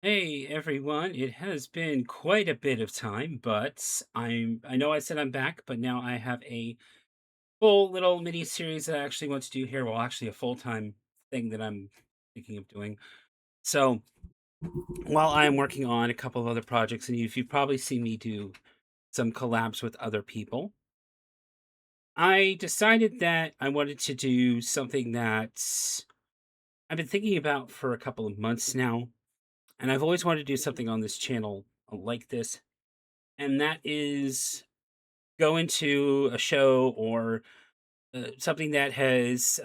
Hey everyone, it has been quite a bit of time, but I know I said I'm back, but now I have a full little mini series that I actually want to do here. Well, actually a full-time thing that I'm thinking of doing. So while I'm working on a couple of other projects, and you've probably seen me do some collabs with other people, I decided that I wanted to do something that I've been thinking about for a couple of months now, and I've always wanted to do something on this channel like this, and that is go into a show or something that has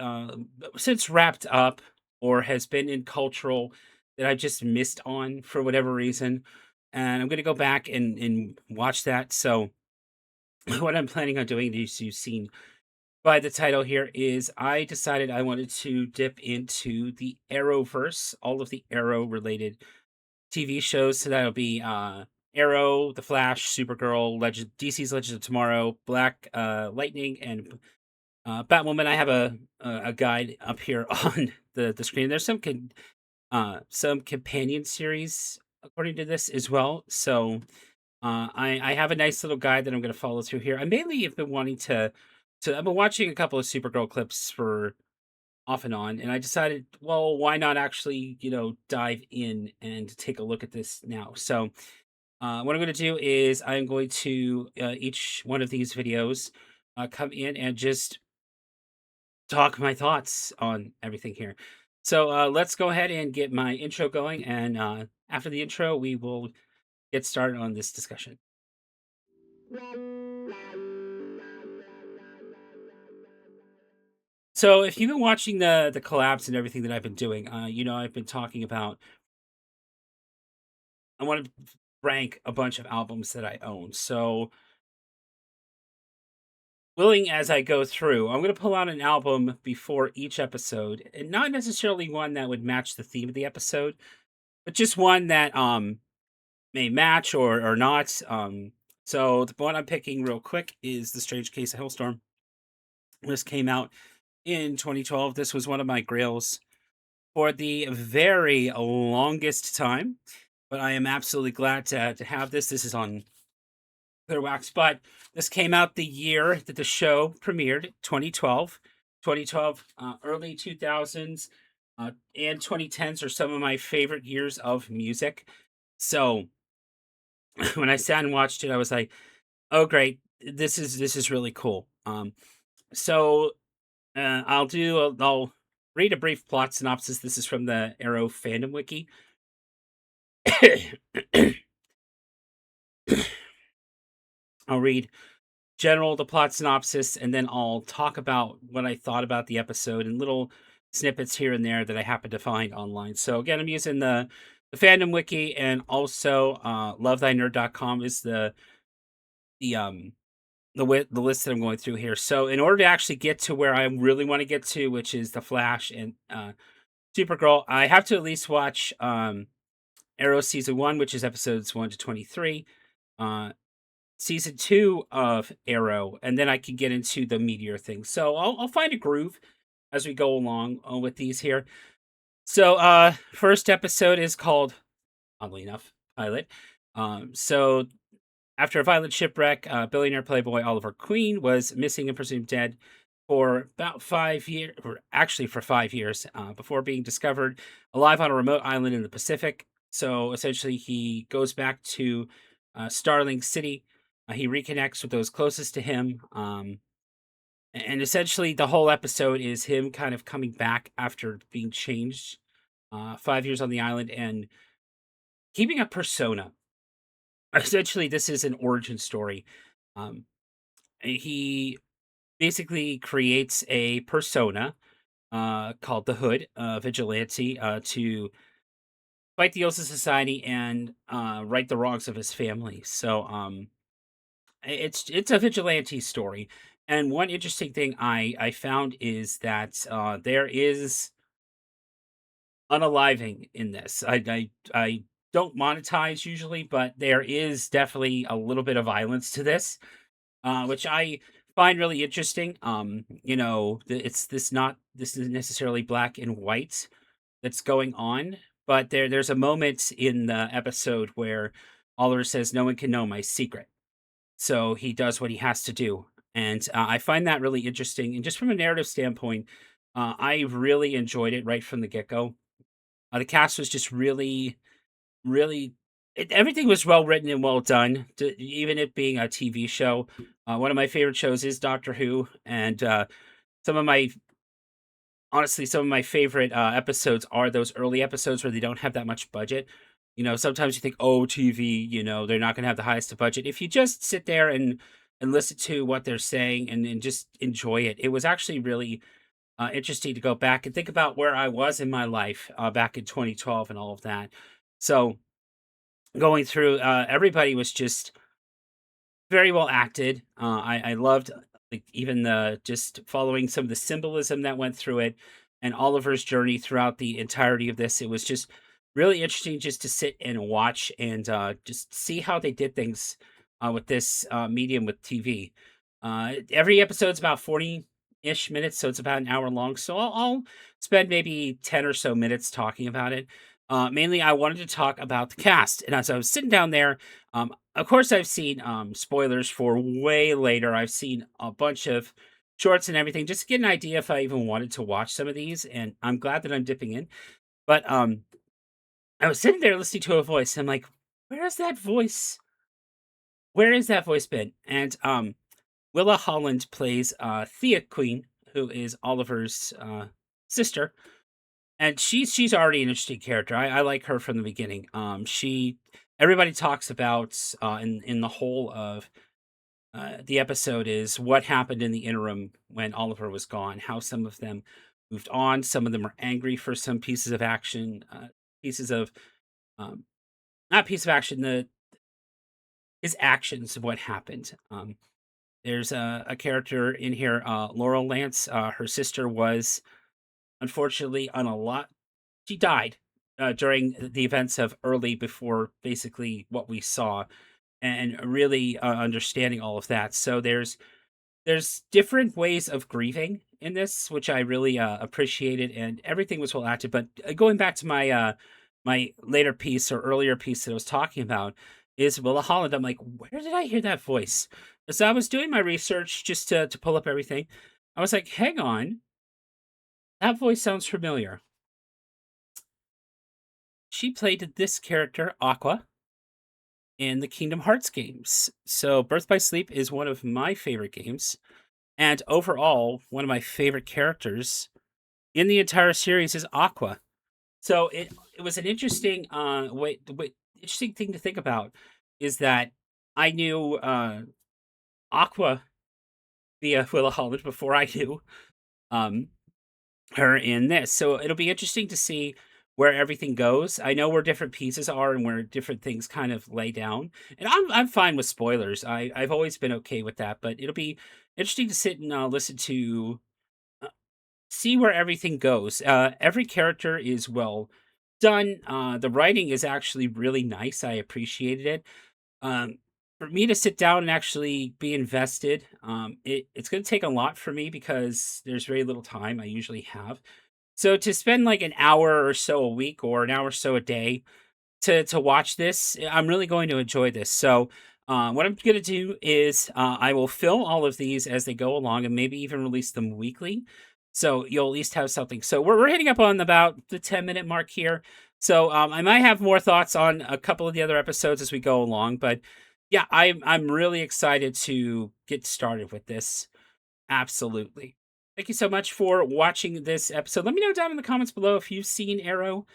since wrapped up or has been in cultural that I just missed on for whatever reason. And I'm going to go back and watch that. So, what I'm planning on doing, as you've seen by the title here, is I decided I wanted to dip into the Arrowverse, all of the Arrow related TV shows. So that'll be Arrow, The Flash, Supergirl, DC's Legend of Tomorrow, Black Lightning, and Batwoman. I have a guide up here on the screen. There's some companion series according to this as well. So I have a nice little guide that I'm going to follow through here. I mainly have been wanting to I've been watching a couple of Supergirl clips for off and on, and I decided, well, why not actually dive in and take a look at this now. So what I'm going to do is I'm going to each one of these videos come in and just talk my thoughts on everything here. So let's go ahead and get my intro going, and after the intro, we will get started on this discussion. So if you've been watching the collabs and everything that I've been doing, I've been talking about I want to rank a bunch of albums that I own. So willing as I go through, I'm going to pull out an album before each episode, and not necessarily one that would match the theme of the episode, but just one that may match or not. So the one I'm picking real quick is The Strange Case of Hellstorm. This came out in 2012. This was one of my grails for the very longest time, but I am absolutely glad to have this. This is on Clear Wax, but this came out the year that the show premiered, 2012. 2012, early 2000s, and 2010s are some of my favorite years of music. So when I sat and watched it, I was like, "Oh, great! This is really cool." So I'll read a brief plot synopsis. This is from the Arrow fandom wiki. I'll read the plot synopsis, and then I'll talk about what I thought about the episode and little snippets here and there that I happen to find online. So again, I'm using the fandom wiki, and also lovethynerd.com is the the list that I'm going through here. So in order to actually get to where I really want to get to, which is the Flash and Supergirl, I have to at least watch Arrow season 1, which is episodes 1 to 23. Uh Season 2 of Arrow, and then I can get into the Meteor thing. So I'll find a groove as we go along with these here. So first episode is called, oddly enough, Pilot. So after a violent shipwreck, billionaire playboy Oliver Queen was missing and presumed dead for about 5 years, or actually for 5 years, before being discovered alive on a remote island in the Pacific. So essentially, he goes back to Starling City. He reconnects with those closest to him. And essentially, the whole episode is him kind of coming back after being changed 5 years on the island and keeping a persona. Essentially, this is an origin story. Um, he basically creates a persona called the Hood, vigilante, to fight the ills of society and right the wrongs of his family. So it's a vigilante story. And one interesting thing I found is that there is unaliving in this. I don't monetize usually, but there is definitely a little bit of violence to this, which I find really interesting. It's this not this isn't necessarily black and white that's going on, but there's a moment in the episode where Oliver says, "No one can know my secret." So he does what he has to do, and I find that really interesting. And just from a narrative standpoint, I really enjoyed it right from the get go. The cast was just really, everything was well written and well done. Even it being a TV show, one of my favorite shows is Doctor Who, and some of my honestly, some of my favorite, episodes are those early episodes where they don't have that much budget. Sometimes you think, "Oh, TV, they're not gonna have the highest of budget." If you just sit there and listen to what they're saying and just enjoy it, it was actually really, interesting to go back and think about where I was in my life, back in 2012 and all of that. So, going through, everybody was just very well acted. I loved, like, even the just following some of the symbolism that went through it, and Oliver's journey throughout the entirety of this. It was just really interesting just to sit and watch and just see how they did things with this medium with TV. Every episode's about 40-ish minutes, so it's about an hour long. So I'll spend maybe 10 or so minutes talking about it. Mainly, I wanted to talk about the cast, and as I was sitting down there, of course, I've seen, spoilers for way later. I've seen a bunch of shorts and everything just to get an idea if I even wanted to watch some of these, and I'm glad that I'm dipping in. But, I was sitting there listening to a voice, and I'm like, "Where is that voice? Where has that voice been?" And, Willa Holland plays, Thea Queen, who is Oliver's, sister, and she's already an interesting character. I like her from the beginning. She everybody talks about, in the whole of the episode is what happened in the interim when Oliver was gone, how some of them moved on, some of them are angry for some pieces of action, pieces of um, not piece of action, the his actions of what happened. There's a character in here, Laurel Lance. Her sister was unfortunately on a lot. She died during the events of early before basically what we saw, and really understanding all of that. So there's different ways of grieving in this, which I really, appreciated, and everything was well acted, but, going back to my later piece or earlier piece that I was talking about is Willa Holland. I'm like, "Where did I hear that voice?" As I was doing my research just to pull up everything, I was like, "Hang on, that voice sounds familiar." She played this character, Aqua, in the Kingdom Hearts games. So, Birth by Sleep is one of my favorite games, and overall, one of my favorite characters in the entire series is Aqua. So it was an interesting interesting thing to think about is that I knew Aqua via Willa Holland before I knew um her in this. So it'll be interesting to see where everything goes. I know where different pieces are and where different things kind of lay down. And I'm fine with spoilers. I've always been okay with that, but it'll be interesting to sit and listen to see where everything goes. Every character is well done. The writing is actually really nice. I appreciated it. Um, for me to sit down and actually be invested, it's going to take a lot for me because there's very little time I usually have. So to spend like an hour or so a week or an hour or so a day to watch this, I'm really going to enjoy this. So, what I'm going to do is I will film all of these as they go along, and maybe even release them weekly. So you'll at least have something. So we're hitting up on about the 10-minute mark here. So I might have more thoughts on a couple of the other episodes as we go along, but yeah, I'm really excited to get started with this. Absolutely. Thank you so much for watching this episode. Let me know down in the comments below if you've seen Arrow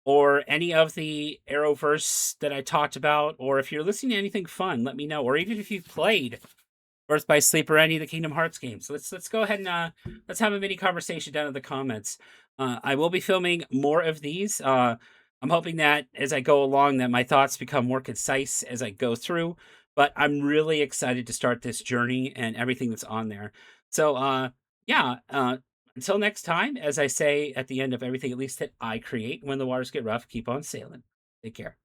or any of the Arrowverse that I talked about, or if you're listening to anything fun, let me know. Or even if you've played Birth by Sleep or any of the Kingdom Hearts games. Let's go ahead and let's have a mini conversation down in the comments. I will be filming more of these. I'm hoping that as I go along, that my thoughts become more concise as I go through. But I'm really excited to start this journey and everything that's on there. So yeah. Until next time, as I say at the end of everything, at least that I create, when the waters get rough, keep on sailing. Take care.